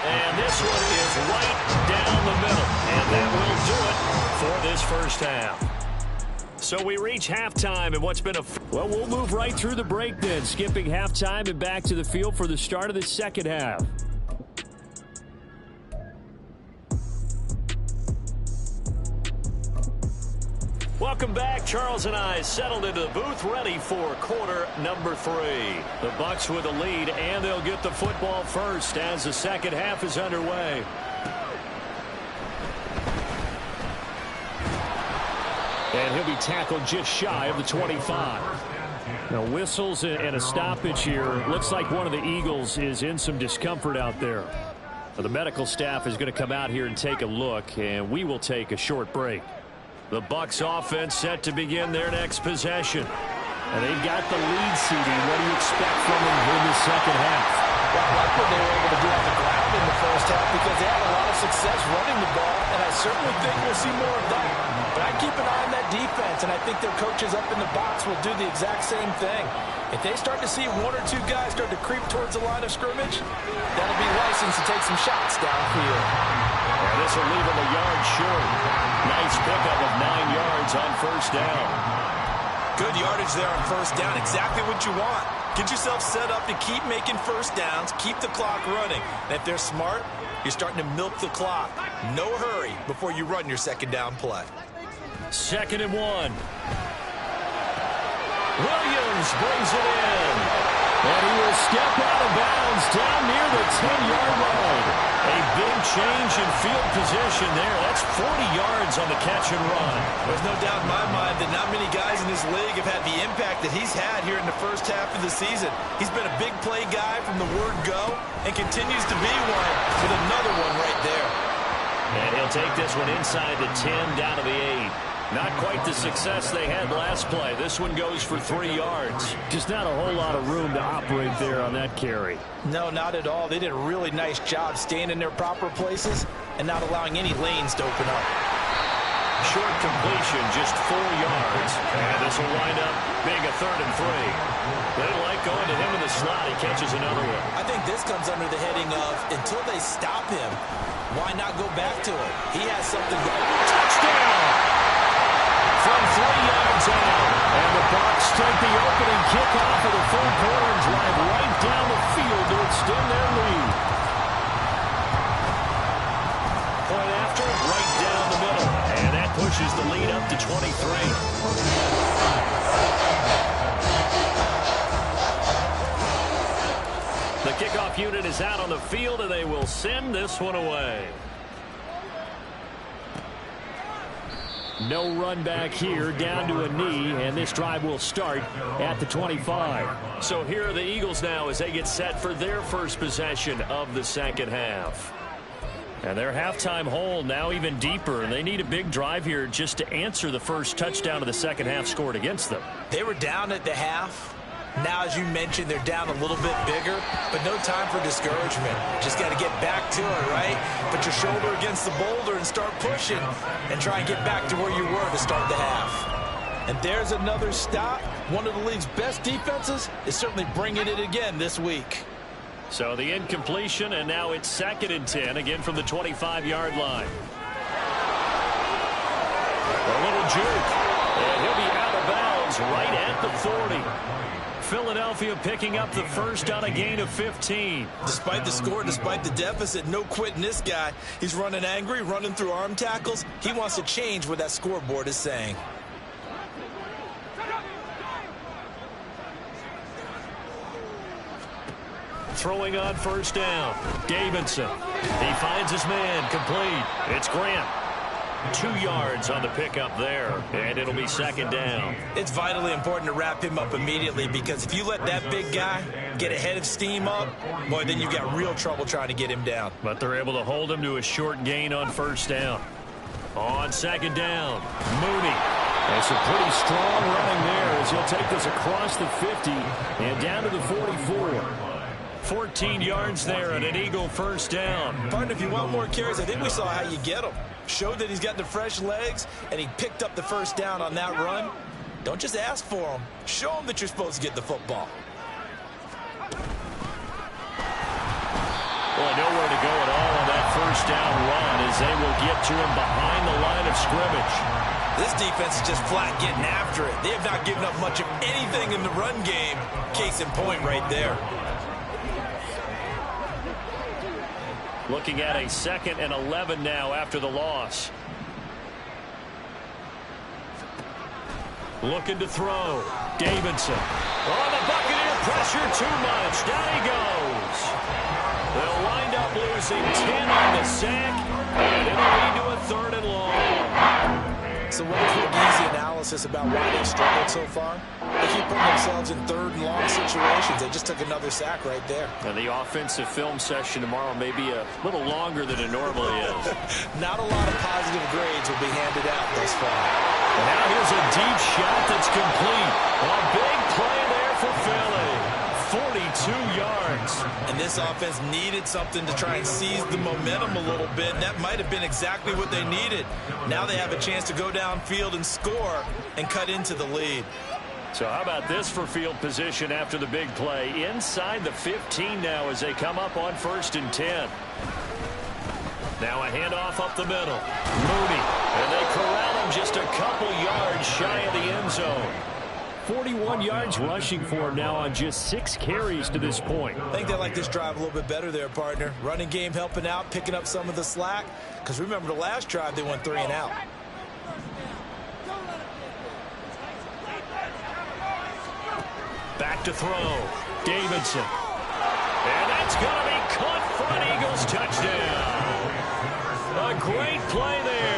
Speaker 2: And this one is right down the middle. And that will do it for this first half. So we reach halftime, and what's been a...
Speaker 4: Well, we'll move right through the break then, skipping halftime and back to the field for the start of the second half.
Speaker 2: Welcome back. Charles and I settled into the booth, ready for quarter number 3. The Bucs with a lead, and they'll get the football first as the second half is underway.
Speaker 4: And he'll be tackled just shy of the 25. Now whistles and a stoppage here. Looks like one of the Eagles is in some discomfort out there. The medical staff is going to come out here and take a look, and we will take a short break.
Speaker 2: The Bucs offense set to begin their next possession.
Speaker 4: And they've got the lead, CD. What do you expect from them in the second half?
Speaker 3: Well, I like what they were able to do on the ground in the first half because they had a lot of success running the ball, and I certainly think we'll see more of that. But I keep an eye on that defense, and I think their coaches up in the box will do the exact same thing. If they start to see 1 or 2 guys start to creep towards the line of scrimmage, that'll be licensed to take some shots downfield.
Speaker 2: And this will leave them a yard short. Nice pickup of 9 yards on first down.
Speaker 3: Good yardage there on first down. Exactly what you want. Get yourself set up to keep making first downs, keep the clock running. And if they're smart, you're starting to milk the clock. No hurry before you run your second down play.
Speaker 2: 2nd and 1. Williams brings it in.
Speaker 4: And he will step out of bounds down near the 10-yard line.
Speaker 2: A big change in field position there. That's 40 yards on the catch and run.
Speaker 3: There's no doubt in my mind that not many guys in this league have had the impact that he's had here in the first half of the season. He's been a big play guy from the word go and continues to be one with another one right there.
Speaker 2: And he'll take this one inside the 10 down to the 8. Not quite the success they had last play. This one goes for 3 yards.
Speaker 4: Just not a whole lot of room to operate there on that carry.
Speaker 3: No, not at all. They did a really nice job staying in their proper places and not allowing any lanes to open up.
Speaker 2: Short completion, just 4 yards. And this will wind up being a 3rd and 3. They like going to him in the slot. He catches another one.
Speaker 3: I think this comes under the heading of until they stop him, why not go back to it? He has something going.
Speaker 2: Touchdown! From 3 yards out.
Speaker 4: And the Bucs take the opening kickoff of the third quarter and drive right down the field to extend their lead.
Speaker 2: Point after, right down the middle. And that pushes the lead up to 23. The kickoff unit is out on the field, and they will send this one away.
Speaker 4: No run back here, down to a knee, and this drive will start at the 25.
Speaker 2: So here are the Eagles now as they get set for their first possession of the second half. And their halftime hole now even deeper, and they need a big drive here just to answer the first touchdown of the second half scored against them.
Speaker 3: They were down at the half. Now, as you mentioned, they're down a little bit bigger, but no time for discouragement. Just got to get back to it, right? Put your shoulder against the boulder and start pushing and try and get back to where you were to start the half. And there's another stop. One of the league's best defenses is certainly bringing it again this week.
Speaker 2: So the incompletion, and now it's 2nd and 10, again from the 25-yard line. A little jerk, and he'll be out of bounds right at the 40. Philadelphia picking up the first on a gain of 15.
Speaker 3: Despite the score, despite the deficit, no quitting this guy. He's running angry, running through arm tackles. He wants to change what that scoreboard is saying.
Speaker 2: Throwing on first down. Davidson. He finds his man complete. It's Grant. 2 yards on the pickup there, and it'll be 2nd down.
Speaker 3: It's vitally important to wrap him up immediately because if you let that big guy get ahead of steam up, boy, then you've got real trouble trying to get him down.
Speaker 2: But they're able to hold him to a short gain on first down. On 2nd down, Mooney.
Speaker 4: That's a pretty strong running there as he'll take this across the 50 and down to the 44. 14 yards there and an Eagle first down.
Speaker 3: Partner, if you want more carries, I think we saw how you get them. Showed that he's got the fresh legs, and he picked up the first down on that run. Don't just ask for them. Show them that you're supposed to get the football.
Speaker 4: Well, nowhere to go at all on that first down run as they will get to him behind the line of scrimmage.
Speaker 3: This defense is just flat getting after it. They have not given up much of anything in the run game. Case in point right there.
Speaker 4: Looking at a 2nd and 11 now after the loss. Looking to throw. Davidson. Oh, the Buccaneer pressure too much. Down he goes. They'll wind up losing 10 on the sack. And it'll lead to a 3rd and long.
Speaker 3: So what was the easy analysis about why they struggled so far? They keep putting themselves in 3rd and long situations. They just took another sack right there.
Speaker 4: And the offensive film session tomorrow may be a little longer than it normally is.
Speaker 3: Not a lot of positive grades will be handed out thus far.
Speaker 4: And now here's a deep shot that's complete. A big play there for Philly. 42 yards.
Speaker 3: And this offense needed something to try and seize the momentum a little bit. And that might have been exactly what they needed. Now they have a chance to go downfield and score and cut into the lead.
Speaker 4: So how about this for field position after the big play? Inside the 15 now as they come up on 1st and 10. Now a handoff up the middle. Mooney. And they corral him just a couple yards shy of the end zone. 41 yards rushing for him now on just 6 carries to this point.
Speaker 3: I think they like this drive a little bit better there, partner. Running game helping out, picking up some of the slack. Because remember the last drive, they went 3 and out.
Speaker 4: Back to throw. Davidson. And that's going to be caught front. Eagles touchdown. A great play there.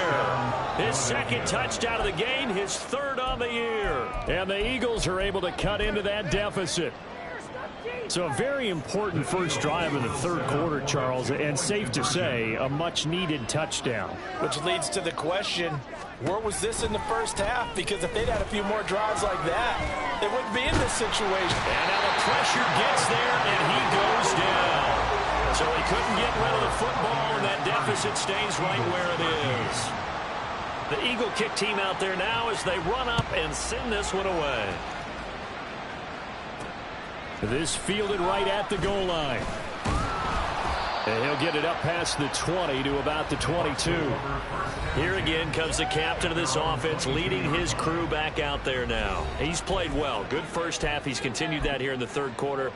Speaker 4: His 2nd touchdown of the game, his 3rd on the year. And the Eagles are able to cut into that deficit. So a very important first drive of the 3rd quarter, Charles, and safe to say, a much-needed touchdown.
Speaker 3: Which leads to the question, where was this in the first half? Because if they'd had a few more drives like that, they wouldn't be in this situation.
Speaker 4: And now the pressure gets there, and he goes down. So he couldn't get rid of the football, and that deficit stays right where it is. The Eagle kick team out there now as they run up and send this one away. This fielded right at the goal line. And he'll get it up past the 20 to about the 22. Here again comes the captain of this offense leading his crew back out there now. He's played well. Good first half. He's continued that here in the 3rd quarter.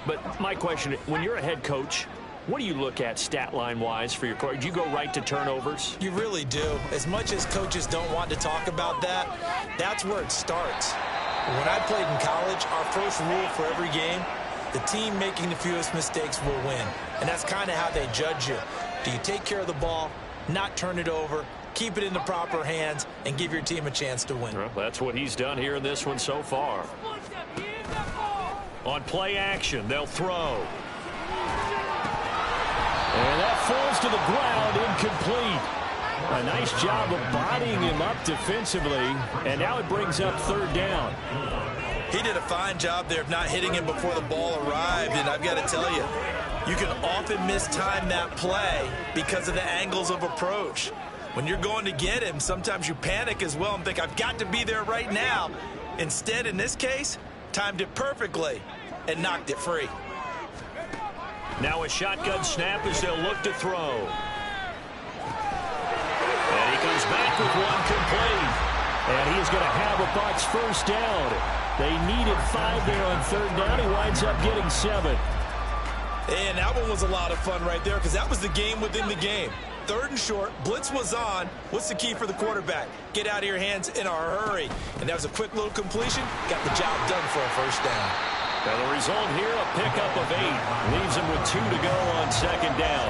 Speaker 4: But my question, when you're a head coach, what do you look at stat line-wise for your coach? Do you go right to turnovers?
Speaker 3: You really do. As much as coaches don't want to talk about that, that's where it starts. When I played in college, our first rule for every game, the team making the fewest mistakes will win. And that's kind of how they judge you. Do you take care of the ball, not turn it over, keep it in the proper hands, and give your team a chance to win?
Speaker 4: Well, that's what he's done here in this one so far. On play action, they'll throw. And that falls to the ground, incomplete. A nice job of bodying him up defensively, and now it brings up 3rd down.
Speaker 3: He did a fine job there of not hitting him before the ball arrived, and I've got to tell you, you can often mistime that play because of the angles of approach. When you're going to get him, sometimes you panic as well and think, I've got to be there right now. Instead, in this case, timed it perfectly and knocked it free.
Speaker 4: Now a shotgun snap as they'll look to throw. And he comes back with one complete. And he's going to have a Bucs first down. They needed 5 there on 3rd down. He winds up getting 7.
Speaker 3: And that one was a lot of fun right there because that was the game within the game. 3rd and short, blitz was on. What's the key for the quarterback? Get out of your hands in a hurry. And that was a quick little completion. Got the job done for a first down.
Speaker 4: Now the result here, a pickup of 8. Leaves him with 2 to go on 2nd down.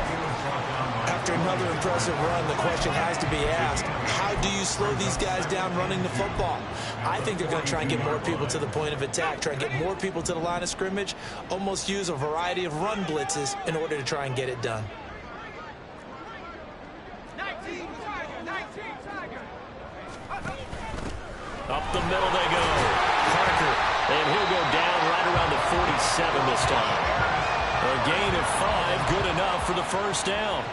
Speaker 3: After another impressive run, the question has to be asked, how do you slow these guys down running the football? I think they're going to try and get more people to the point of attack, try and get more people to the line of scrimmage, almost use a variety of run blitzes in order to try and get it done.
Speaker 4: Up the middle they go. Parker, and he'll go down right around the 47 this time. A gain of 5, good enough for the first down.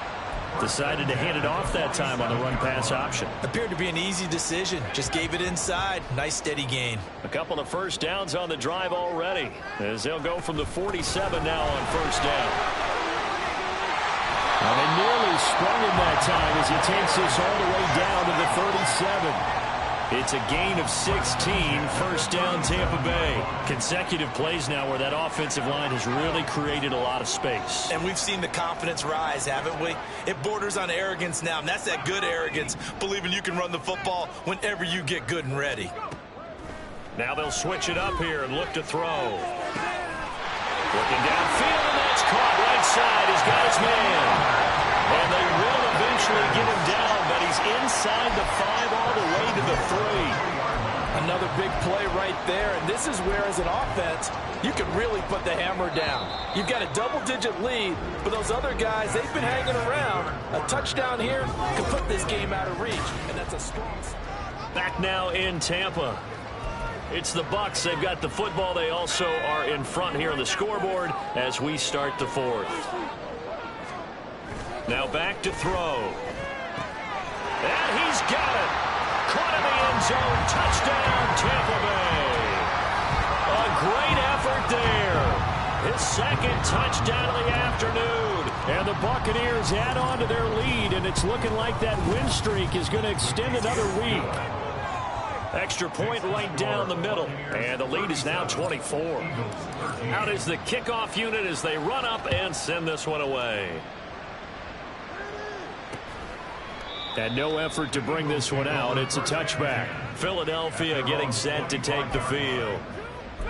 Speaker 4: Decided to hand it off that time on the run-pass option.
Speaker 3: Appeared to be an easy decision. Just gave it inside. Nice, steady gain.
Speaker 4: A couple of first downs on the drive already, as they'll go from the 47 now on first down. And they nearly sprung him that time as he takes this all the way down to the 37. It's a gain of 16, first down Tampa Bay. Consecutive plays now where that offensive line has really created a lot of space.
Speaker 3: And we've seen the confidence rise, haven't we? It borders on arrogance now, and that's that good arrogance, believing you can run the football whenever you get good and ready.
Speaker 4: Now they'll switch it up here and look to throw. Looking downfield, and that's caught right side. He's got his man. And they will eventually get him down, but he's inside the 5 all the way to the 3.
Speaker 3: Another big play right there, and this is where, as an offense, you can really put the hammer down. You've got a double-digit lead, but those other guys, they've been hanging around. A touchdown here could put this game out of reach, and that's a strong...
Speaker 4: Back now in Tampa. It's the Bucs. They've got the football. They also are in front here on the scoreboard as we start the 4th. Now back to throw. And he's got it. Caught in the end zone. Touchdown, Tampa Bay. A great effort there. His second touchdown of the afternoon. And the Buccaneers add on to their lead, and it's looking like that win streak is going to extend another week. Extra point right down the middle. And the lead is now 24. Out is the kickoff unit as they run up and send this one away. And no effort to bring this one out. It's a touchback. Philadelphia getting set to take the field.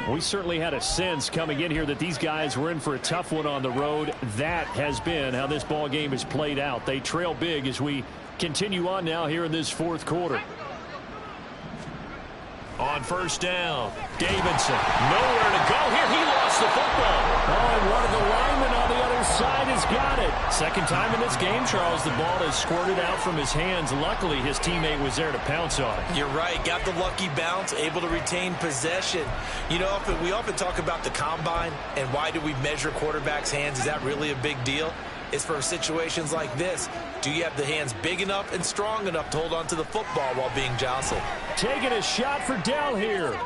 Speaker 4: We certainly had a sense coming in here that these guys were in for a tough one on the road. That has been how this ball game has played out. They trail big as we continue on now here in this 4th quarter. On first down, Davidson. Nowhere to go here. He lost the football. Oh, and one of the linemen on the other side has got it. Second time in this game, Charles, the ball has squirted out from his hands. Luckily, his teammate was there to pounce on it.
Speaker 3: You're right. Got the lucky bounce, able to retain possession. You know, we often talk about the combine and why do we measure quarterbacks' hands. Is that really a big deal? It's for situations like this. Do you have the hands big enough and strong enough to hold on to the football while being jostled?
Speaker 4: Taking a shot for Dell here.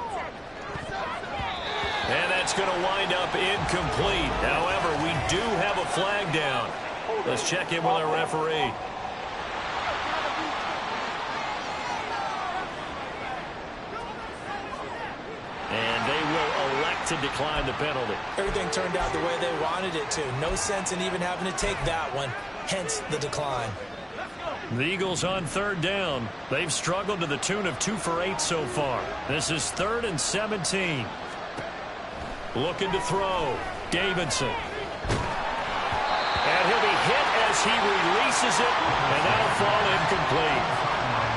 Speaker 4: And that's going to wind up incomplete. However, we do have a flag down. Let's check in with our referee. And they will elect to decline the penalty.
Speaker 3: Everything turned out the way they wanted it to. No sense in even having to take that one. Hence the decline.
Speaker 4: The Eagles on third down. They've struggled to the tune of 2 for 8 so far. This is 3rd and 17. Looking to throw. Davidson. And he'll be hit as he releases it. And that'll fall incomplete.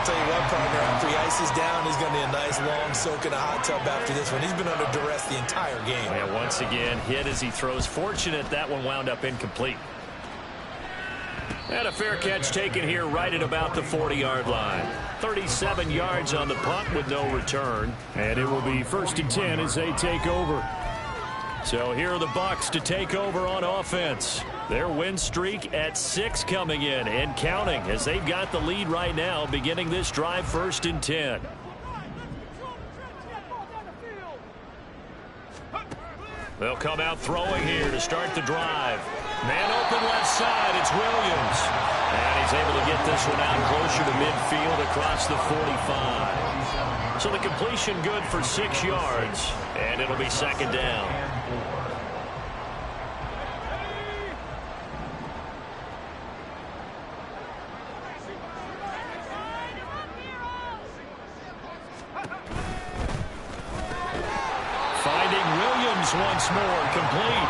Speaker 3: Tell you what, partner, after he ices down, he's going to need a nice long soak in a hot tub after this one. He's been under duress the entire game.
Speaker 4: And once again, hit as he throws. Fortunate that one wound up incomplete. And a fair catch taken here right at about the 40-yard line. 37 yards on the punt with no return. And it will be 1st and 10 as they take over. So here are the Bucs to take over on offense. Their win streak at 6 coming in and counting as they've got the lead right now beginning this drive 1st and 10. They'll come out throwing here to start the drive. Man open left side, it's Williams. And he's able to get this one out closer to midfield across the 45. So the completion good for 6 yards, and it'll be 2nd down. Finding Williams once more, complete.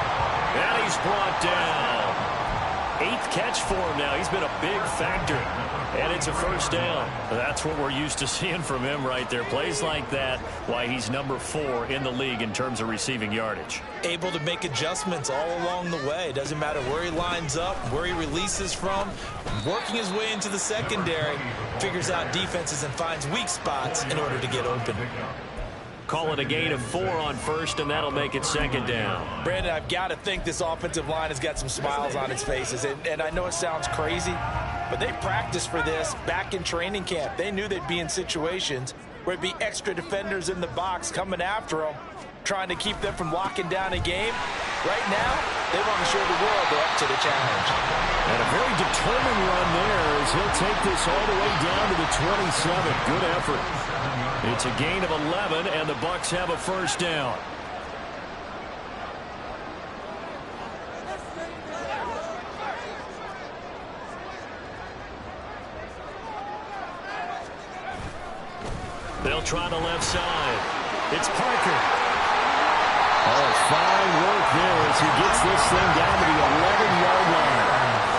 Speaker 4: And he's brought down. 8th catch for him now. He's been a big factor. And it's a 1st down. That's what we're used to seeing from him right there. Plays like that, why he's number 4 in the league in terms of receiving yardage.
Speaker 3: Able to make adjustments all along the way. Doesn't matter where he lines up, where he releases from. Working his way into the secondary. Figures out defenses and finds weak spots in order to get open.
Speaker 2: call it a gain of 4 on first, and that'll make it second down.
Speaker 3: Brandon, I've got to think this offensive line has got some smiles on its faces. And I know it sounds crazy, but they practiced for this back in training camp. They knew they'd be in situations where it'd be extra defenders in the box coming after them, trying to keep them from locking down a game. Right now, they want to show the world they're up to the challenge.
Speaker 4: And a very determined run there as he'll take this all the way down to the 27. Good effort. It's a gain of 11, and the Bucs have a first down.
Speaker 2: They'll try the left side. It's Parker.
Speaker 4: Oh, fine work there as he gets this thing down to the 11-yard line.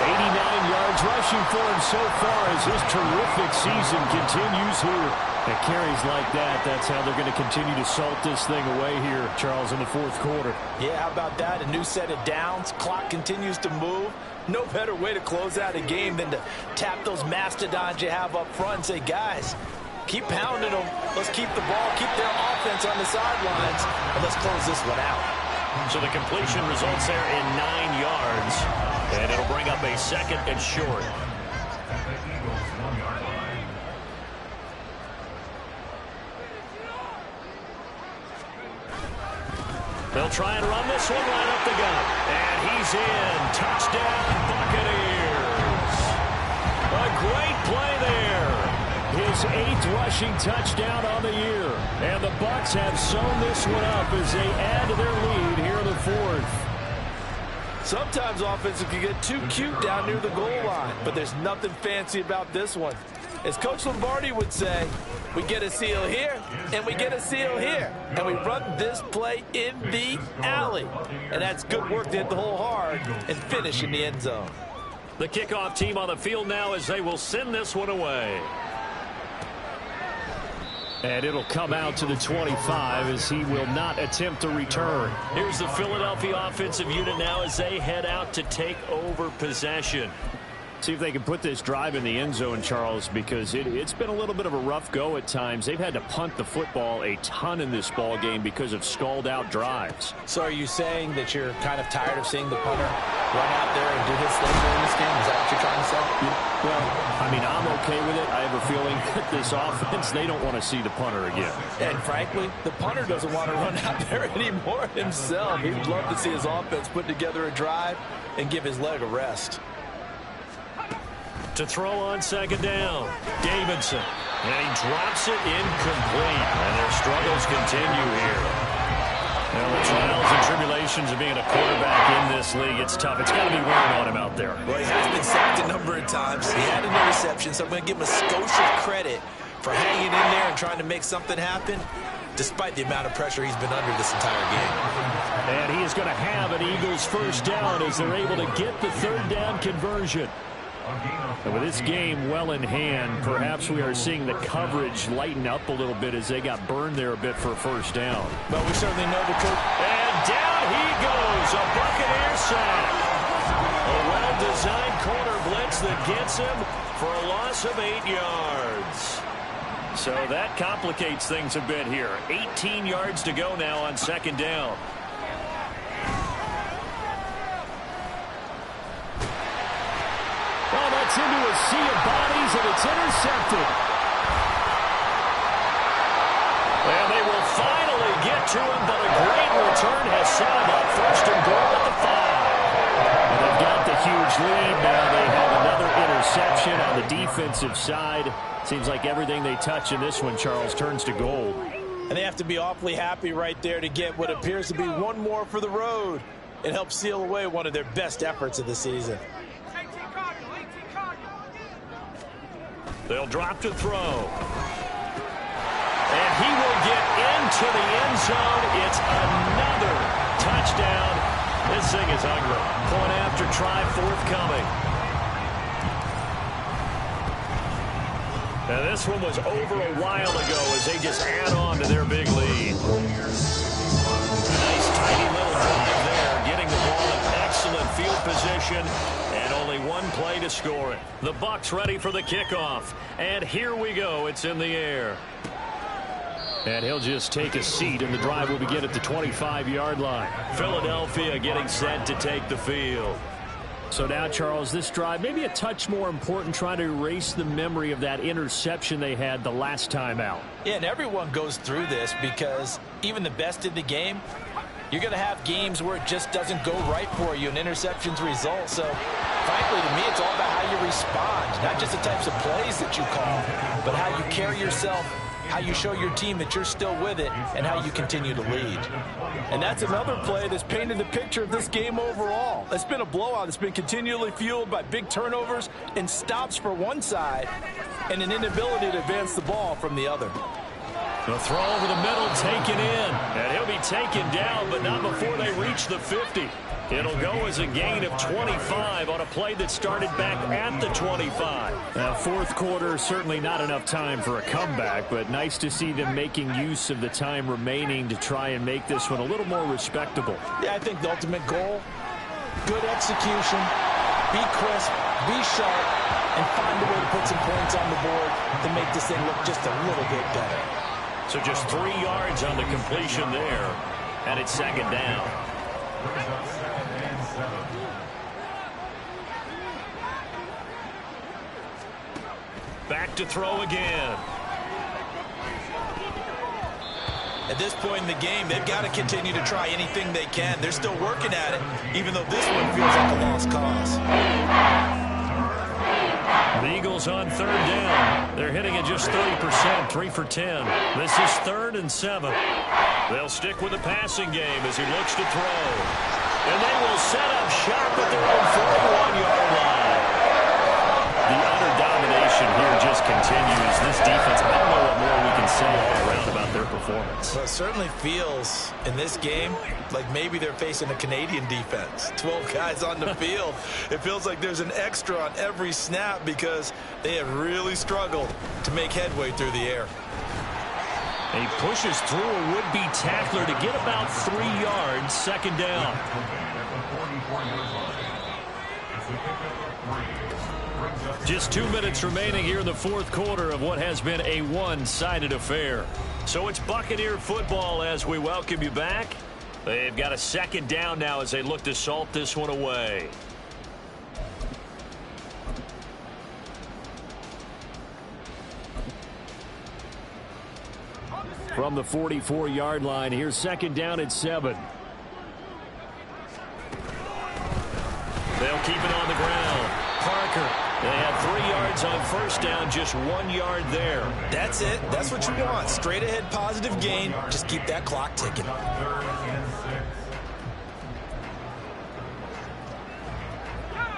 Speaker 4: 89 yards rushing for him so far as his terrific season continues here. At carries like that, that's how they're going to continue to salt this thing away here, Charles, in the fourth quarter.
Speaker 3: Yeah, how about that? A new set of downs. Clock continues to move. No better way to close out a game than to tap those mastodons you have up front and say, guys, keep pounding them. Let's keep the ball, keep their offense on the sidelines, and let's close this one out.
Speaker 2: So the completion results there in 9 yards, and it'll bring up a second and short. They'll try and run this one right up the gut. And he's in. Touchdown, Buccaneers. A great play there.
Speaker 4: His 8th rushing touchdown on the year. And the Bucs have sewn this one up as they add to their lead here in the fourth.
Speaker 3: Sometimes offenses can get too cute down near the goal line, but there's nothing fancy about this one. As Coach Lombardi would say, we get a seal here, and we get a seal here. And we run this play in the alley. And that's good work to hit the hole hard and finish in the end zone.
Speaker 2: The kickoff team on the field now as they will send this one away.
Speaker 4: And it'll come out to the 25 as he will not attempt to return.
Speaker 2: Here's the Philadelphia offensive unit now as they head out to take over possession.
Speaker 4: See if they can put this drive in the end zone, Charles, because it's been a little bit of a rough go at times. They've had to punt the football a ton in this ball game because of stalled-out drives.
Speaker 3: So are you saying that you're kind of tired of seeing the punter run out there and do his thing during this game? Is that what you're trying to say?
Speaker 4: Well, I mean, I'm okay with it. I have a feeling that this offense, they don't want to see the punter again.
Speaker 3: And frankly, the punter doesn't want to run out there anymore himself. He'd love to see his offense put together a drive and give his leg a rest.
Speaker 2: To throw on second down, Davidson. And he drops it incomplete. And their struggles continue here. Now, the trials and tribulations of being a quarterback in this league, it's tough. It's got to be wearing on him out there.
Speaker 3: Well, he has been sacked a number of times. He had an interception, so I'm going to give him a skosh of credit for hanging in there and trying to make something happen, despite the amount of pressure he's been under this entire game.
Speaker 4: And he is going to have an Eagles first down as they're able to get the third down conversion. And with this game well in hand, perhaps we are seeing the coverage lighten up a little bit as they got burned there a bit for a first down.
Speaker 3: But we certainly know the truth.
Speaker 2: And down he goes, a Buccaneer sack. A well-designed corner blitz that gets him for a loss of 8 yards. So that complicates things a bit here. 18 yards to go now on second down.
Speaker 4: Oh, that's into a sea of bodies, and it's intercepted.
Speaker 2: And they will finally get to him, but a great return has set him up. First and goal at the 5.
Speaker 4: And they've got the huge lead now. They have another interception on the defensive side. Seems like everything they touch in this one, Charles, turns to gold.
Speaker 3: And they have to be awfully happy right there to get what appears to be one more for the road. It helps seal away one of their best efforts of the season.
Speaker 2: They'll drop to throw. And he will get into the end zone. It's another touchdown. This thing is ugly. Point after try forthcoming. Now this one was over a while ago as they just add on to their big lead. Nice tiny little drive there, getting the ball in excellent field position. And only one play to score it. The Bucs ready for the kickoff. And here we go. It's in the air.
Speaker 4: And he'll just take a seat, and the drive will begin at the 25-yard line.
Speaker 2: Philadelphia getting set to take the field.
Speaker 4: So now, Charles, this drive maybe a touch more important, trying to erase the memory of that interception they had the last time out.
Speaker 3: Yeah, and everyone goes through this because even the best in the game, you're going to have games where it just doesn't go right for you and interceptions result. So, frankly, to me, it's all about how you respond, not just the types of plays that you call, but how you carry yourself, how you show your team that you're still with it, and how you continue to lead. And that's another play that's painted the picture of this game overall. It's been a blowout. It's been continually fueled by big turnovers and stops for one side and an inability to advance the ball from the other.
Speaker 2: The throw over the middle taken in. And he'll be taken down, but not before they reach the 50. It'll go as a gain of 25 on a play that started back at the 25.
Speaker 4: Now, fourth quarter, certainly not enough time for a comeback, but nice to see them making use of the time remaining to try and make this one a little more respectable.
Speaker 3: Yeah, I think the ultimate goal, good execution, be crisp, be sharp, and find a way to put some points on the board to make this thing look just a little bit better.
Speaker 2: So just 3 yards on the completion there, and it's second down. Back to throw again.
Speaker 3: At this point in the game, they've got to continue to try anything they can. They're still working at it, even though this one feels like a lost cause.
Speaker 2: The Eagles on third down. They're hitting at just 30%, 3 for 10. This is 3rd and 7. They'll stick with the passing game as he looks to throw. And they will set up shop at their own 41-yard line. The utter domination here just continues. This defense, I don't know what more we can say all around about their performance.
Speaker 3: Well, it certainly feels in this game like maybe they're facing a Canadian defense. 12 guys on the field. It feels like there's an extra on every snap because they have really struggled to make headway through the air.
Speaker 2: He pushes through a would-be tackler to get about 3 yards, second down. Just 2 minutes remaining here in the fourth quarter of what has been a one-sided affair. So it's Buccaneer football as we welcome you back. They've got a second down now as they look to salt this one away.
Speaker 4: From the 44-yard line, here's second down at 7.
Speaker 2: They'll keep it on the ground. Parker, they had 3 yards on first down, just 1 yard there.
Speaker 3: That's it. That's what you want. Straight ahead, positive gain. Just keep that clock ticking.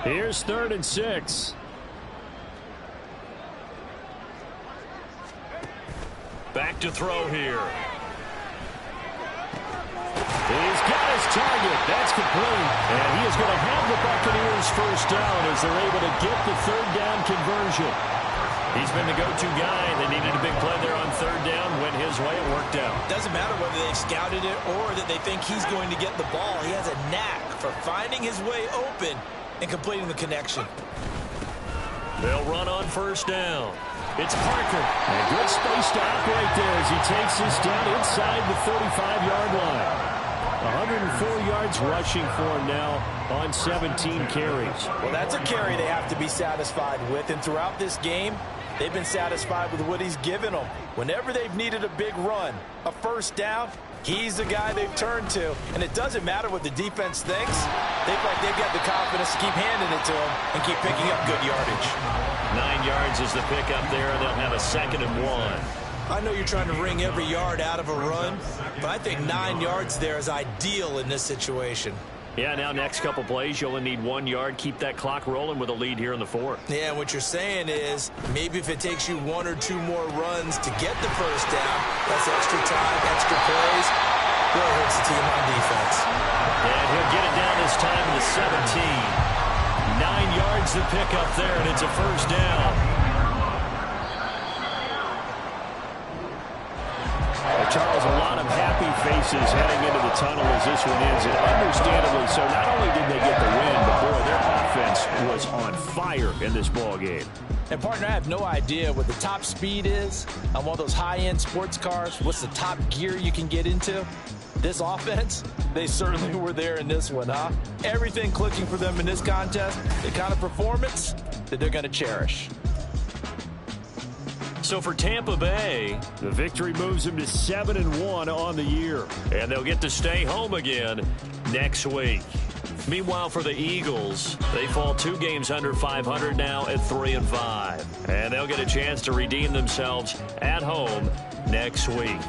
Speaker 4: Here's 3rd and 6.
Speaker 2: Back to throw here.
Speaker 4: He's got his target. That's complete. And he is going to have the Buccaneers first down as they're able to get the third down conversion.
Speaker 2: He's been the go-to guy. They needed a big play there on third down. Went his way. It worked out.
Speaker 3: Doesn't matter whether they've scouted it or that they think he's going to get the ball. He has a knack for finding his way open and completing the connection.
Speaker 2: They'll run on first down. It's Parker.
Speaker 4: And a good space to operate there as he takes this down inside the 35-yard line. 104 yards rushing for him now on 17 carries.
Speaker 3: Well, that's a carry they have to be satisfied with. And throughout this game, they've been satisfied with what he's given them. Whenever they've needed a big run, a first down, he's the guy they've turned to. And it doesn't matter what the defense thinks. They've got the confidence to keep handing it to him and keep picking up good yardage.
Speaker 2: 9 yards is the pickup there, and they'll have a 2nd and 1.
Speaker 3: I know you're trying to wring every yard out of a run, but I think 9 yards there is ideal in this situation.
Speaker 2: Yeah, now next couple plays, you only need 1 yard. Keep that clock rolling with a lead here in the fourth.
Speaker 3: Yeah, what you're saying is maybe if it takes you 1 or 2 more runs to get the first down, that's extra time, extra plays, really hurts the team on defense.
Speaker 2: And he'll get it down this time to the 17. 9 yards to pick up there, and it's a first down.
Speaker 4: Charles, a lot of happy faces heading into the tunnel as this one ends, and understandably so. Not only did they get the win, but boy, they're offense was on fire in this ball game.
Speaker 3: And, partner, I have no idea what the top speed is on one of those high-end sports cars. What's the top gear you can get into? This offense, they certainly were there in this one, huh? Everything clicking for them in this contest, the kind of performance that they're going to cherish.
Speaker 2: So for Tampa Bay,
Speaker 4: the victory moves them to 7-1 on the year.
Speaker 2: And they'll get to stay home again next week. Meanwhile, for the Eagles, they fall 2 games under 500 now at 3-5. And they'll get a chance to redeem themselves at home next week.